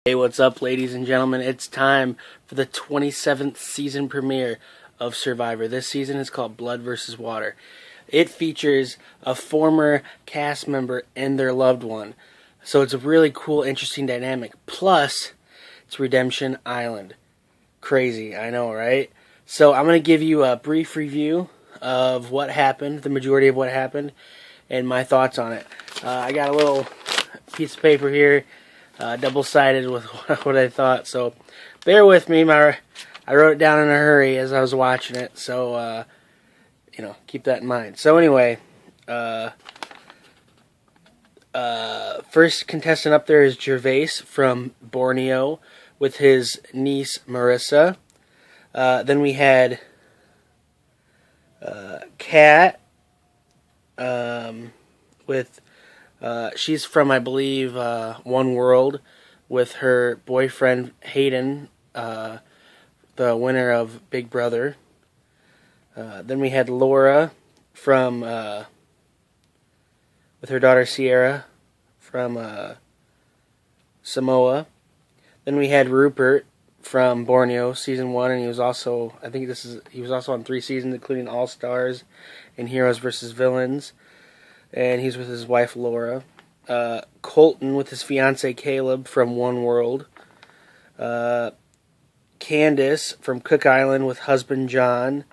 Hey, what's up, ladies and gentlemen? It's time for the 27th season premiere of Survivor. This season is called Blood vs. Water. It features a former cast member and their loved one. So it's a really cool, interesting dynamic. Plus, it's Redemption Island. Crazy, I know, right? So I'm going to give you a brief review of what happened, the majority of what happened, and my thoughts on it. I got a little piece of paper here. Double-sided with what I thought, so bear with me. I wrote it down in a hurry as I was watching it, so keep that in mind. So anyway, first contestant up there is Gervace from Borneo with his niece Marissa. Then we had Kat with. She's from, I believe, One World with her boyfriend, Hayden, the winner of Big Brother. Then we had Laura from, with her daughter Sierra from Samoa. Then we had Rupert from Borneo, season 1, and he was also, he was also on 3 seasons, including All Stars and Heroes vs. Villains. And he's with his wife, Laura. Colton with his fiance, Caleb, from One World. Candace from Cook Island with husband, John.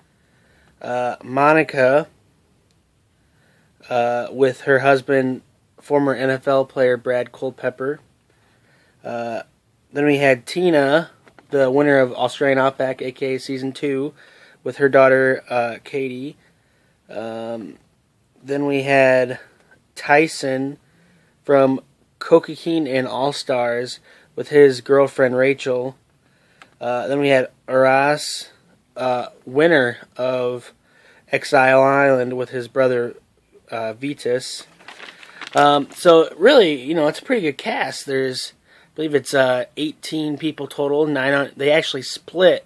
Monica with her husband, former NFL player, Brad Culpepper. Then we had Tina, the winner of Australian Outback, a.k.a. Season 2, with her daughter, Katie. Then we had Tyson from Cocaine and All Stars with his girlfriend Rachel. Then we had Aras, winner of Exile Island with his brother Vitus. So really, it's a pretty good cast. I believe it's 18 people total. They actually split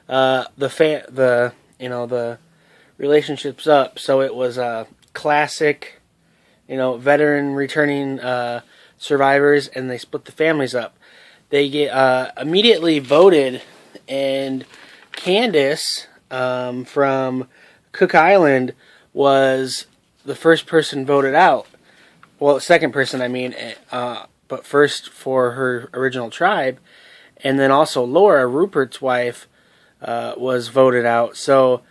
the relationships up. So it was classic, veteran returning survivors, and they split the families up. They get immediately voted, and Candace from Cook Island was the first person voted out. Well, second person, but first for her original tribe, and then also Laura, Rupert's wife, was voted out. So.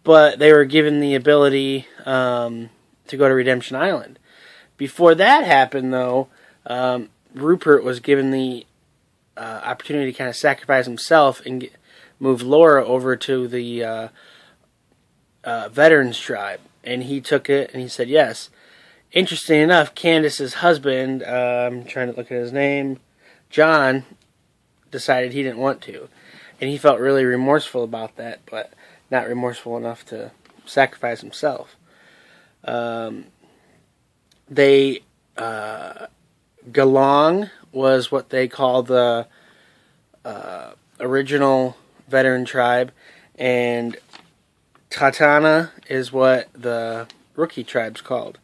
But they were given the ability to go to Redemption Island. Before that happened, though, Rupert was given the opportunity to kind of sacrifice himself and move Laura over to the Veterans Tribe. And he took it, and he said yes. Interesting enough, Candace's husband, I'm trying to look at his name, John, decided he didn't want to. And he felt really remorseful about that, but not remorseful enough to sacrifice himself. Galong was what they call the original veteran tribe, and Tatana is what the rookie tribe's called.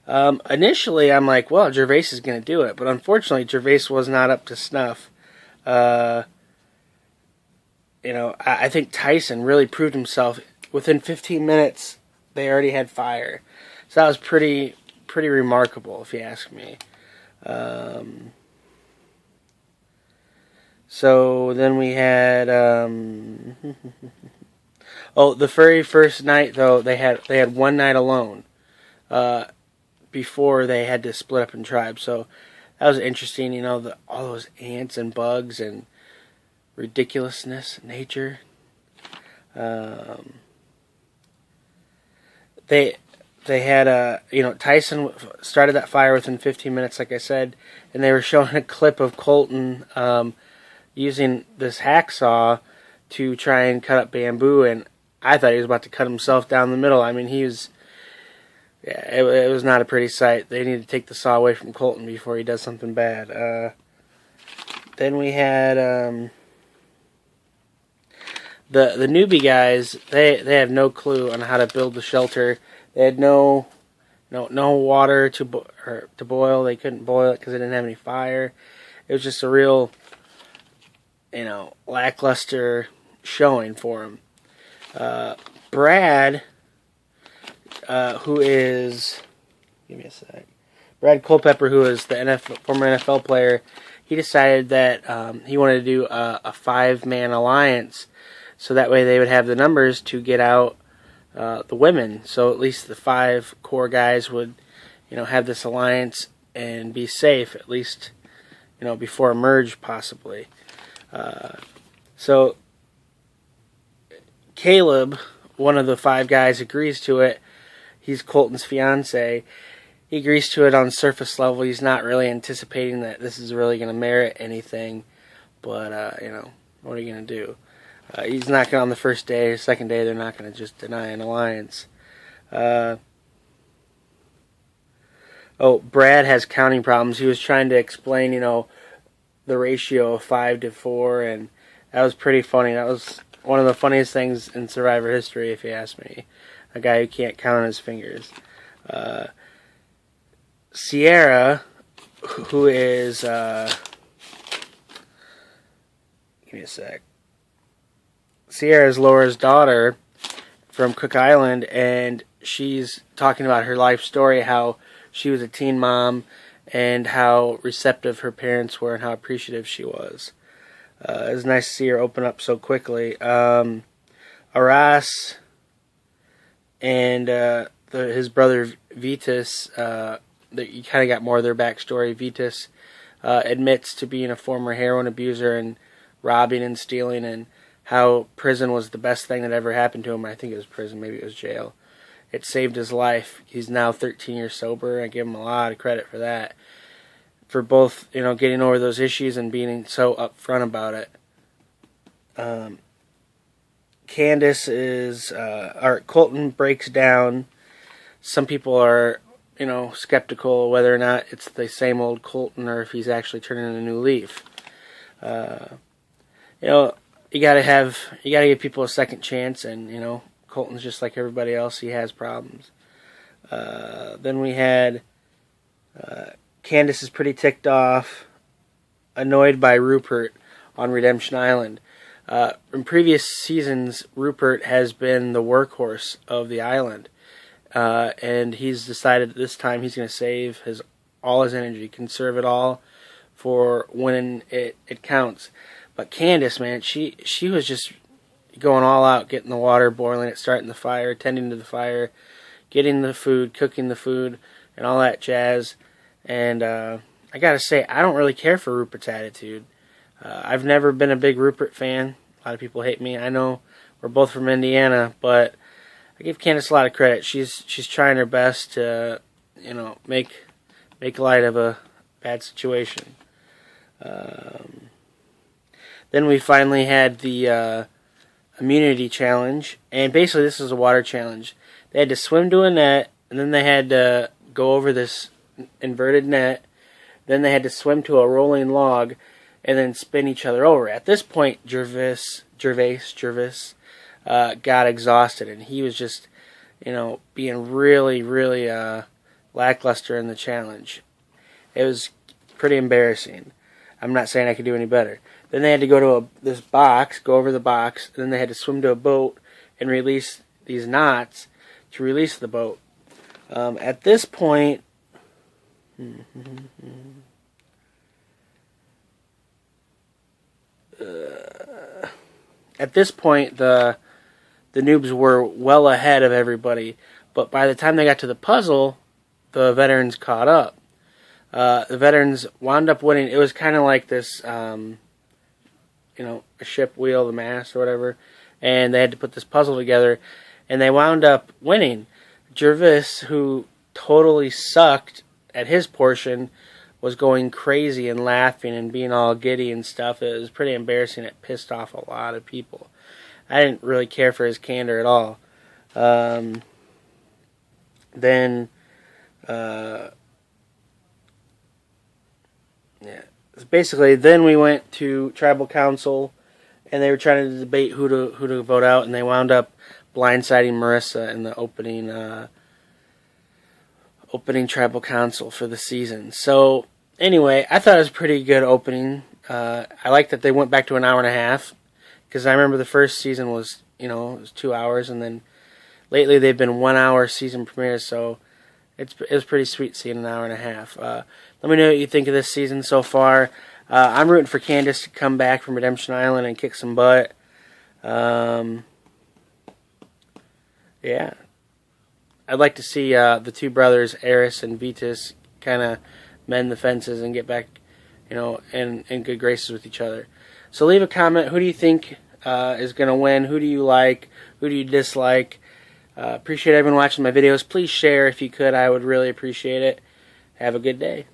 Initially, I'm like, well, Gervace is going to do it, but unfortunately, Gervace was not up to snuff. I think Tyson really proved himself. Within 15 minutes, they already had fire. So that was pretty remarkable, if you ask me. So then we had the very first night, though, they had one night alone before they had to split up in tribes. So that was interesting. All those ants and bugs and ridiculousness, nature. They had Tyson started that fire within 15 minutes, like I said, and they were showing a clip of Colton using this hacksaw to try and cut up bamboo, and I thought he was about to cut himself down the middle. It was not a pretty sight. They need to take the saw away from Colton before he does something bad. Then we had the newbie guys. They have no clue on how to build the shelter. They had no water to boil. They couldn't boil it because they didn't have any fire. it was just a real, lackluster showing for him. Brad, who is, give me a sec, Brad Culpepper, who is the former NFL player, he decided that he wanted to do a 5-man alliance, so that way they would have the numbers to get out the women. So at least the 5 core guys would, have this alliance and be safe, at least, before a merge possibly. So Caleb, one of the 5 guys, agrees to it. He's Colton's fiance. He agrees to it on surface level. He's not really anticipating that this is really going to merit anything. But, what are you going to do? He's not going on the first day. Second day, they're not going to just deny an alliance. Brad has counting problems. He was trying to explain, the ratio of 5 to 4, and that was pretty funny. That was one of the funniest things in Survivor history, if you ask me. A guy who can't count on his fingers. Sierra, who is, give me a sec. Sierra is Laura's daughter from Cook Island, and she's talking about her life story, how she was a teen mom, and how receptive her parents were, and how appreciative she was. It was nice to see her open up so quickly. Aras and his brother Vitas, you kind of got more of their backstory. Vitas admits to being a former heroin abuser and robbing and stealing, and how prison was the best thing that ever happened to him. I think it was prison, maybe it was jail. It saved his life. He's now 13 years sober. I give him a lot of credit for that. For both, getting over those issues and being so upfront about it. Candace is, Colton breaks down. Some people are, skeptical whether or not it's the same old Colton or if he's actually turning a new leaf. You gotta give people a second chance, and Colton's just like everybody else. He has problems. Then we had Candace is pretty ticked off, annoyed by Rupert on Redemption Island. In previous seasons, Rupert has been the workhorse of the island, and he's decided this time he's going to save all his energy, conserve it all for when it counts. But Candace, man, she was just going all out, getting the water boiling it, starting the fire, tending to the fire, getting the food, cooking the food, and all that jazz. And I gotta say, I don't really care for Rupert's attitude. I've never been a big Rupert fan. A lot of people hate me. I know we're both from Indiana, but I give Candace a lot of credit. She's trying her best to, make light of a bad situation. Then we finally had the immunity challenge, and basically this is a water challenge. They had to swim to a net, and then they had to go over this inverted net. Then they had to swim to a rolling log, and then spin each other over. At this point, Gervace got exhausted, and he was just, being really, really lackluster in the challenge. It was pretty embarrassing. I'm not saying I could do any better. Then they had to go to this box, go over the box, and then they had to swim to a boat and release these knots to release the boat. At this point, the noobs were well ahead of everybody, but by the time they got to the puzzle, the veterans caught up. The veterans wound up winning. It was kind of like this, a ship wheel, the mast or whatever, and they had to put this puzzle together, and they wound up winning. Gervace, who totally sucked at his portion, was going crazy and laughing and being all giddy and stuff. It was pretty embarrassing. It pissed off a lot of people. I didn't really care for his candor at all. Basically, then we went to tribal council, and they were trying to debate who to vote out, and they wound up blindsiding Marissa in the opening tribal council for the season. So Anyway, I thought it was a pretty good opening. I like that they went back to an hour and a half, because I remember the first season was, it was 2 hours, and then lately they've been 1 hour season premieres, so it was pretty sweet seeing an hour and a half. Let me know what you think of this season so far. I'm rooting for Candace to come back from Redemption Island and kick some butt. Yeah. I'd like to see the two brothers, Eris and Vitas, kind of mend the fences and get back, in good graces with each other. So leave a comment. Who do you think is going to win? Who do you like? Who do you dislike? Appreciate everyone watching my videos. Please share if you could. I would really appreciate it. Have a good day.